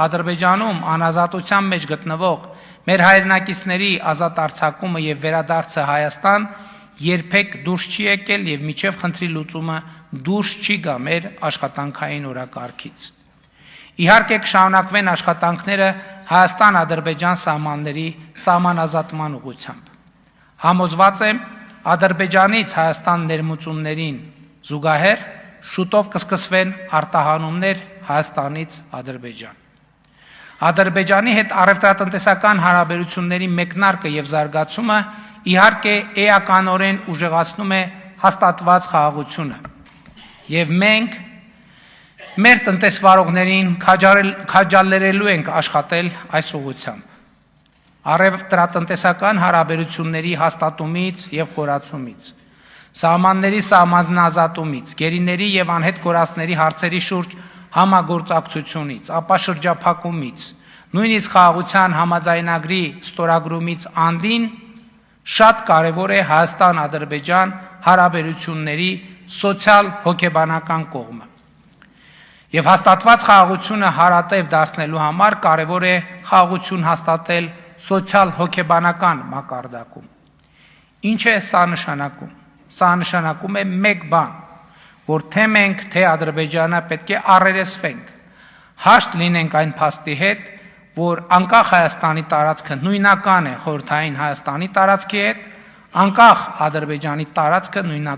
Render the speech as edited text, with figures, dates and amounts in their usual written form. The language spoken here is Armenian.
Ադրբեջանում անազատության մեջ գտնվող մեր հայրենակիցների ազատ արձակումը եւ վերադարձը Հայաստան երբեք դուրս չի եկել եւ միջև խնդրի լուծումը դուրս չի գա մեր աշխատանքային օրակարգից։ Իհարկե կշարունակվեն աշխատանքները Հայաստան-Ադրբեջան սահմանների սահմանազատման ուղղությամբ։ Համոզված եմ, Ադրբեջանից Հայաստան ներմուծումներին զուգահեռ շուտով կսկսվեն արտահանումներ Հայաստանից Ադրբեջան։ Ադրբեջանի հետ առևտրատնտեսական հարաբերությունների մեկնարկը եւ զարգացումը իհարկե էականորեն ուժեղացնում է հաստատված խաղաղությունը եւ մենք մեր տնտեսվարողներին քաջալերելու ենք աշխատել այս ուղղությամբ։ Առևտրատնտեսական հարաբերությունների հաստատումից եւ խորացումից, սահմանների սահմանազատումից, գերիների եւ անհետ կորածների հարցերի շուրջ համագործակցությունից, ապա շրջափակումից, նույնիսկ խաղաղության համաձայնագրի ստորագրումից անդին շատ կարևոր է Հայաստան-Ադրբեջան հարաբերությունների սոցիալ-հոգեբանական կողմը։ Եվ հաստատված խաղաղությունը հարատև դարձնելու համար կարևոր է խաղաղություն հաստատել սոցիալ-հոգեբանական մակարդակում։ Ինչ է սա նշանակում։ Սա նշանակում է մեկ բան, որ թե մենք, թե Ադրբեջանը պետք է առերեսվենք, հաշտ լինենք այն փաստի հետ, որ անկախ Հայաստանի տարածքը նույնական է խորհրդային Հայաստանի տարածքի հետ, անկախ Ադրբեջանի տարածքը նույնական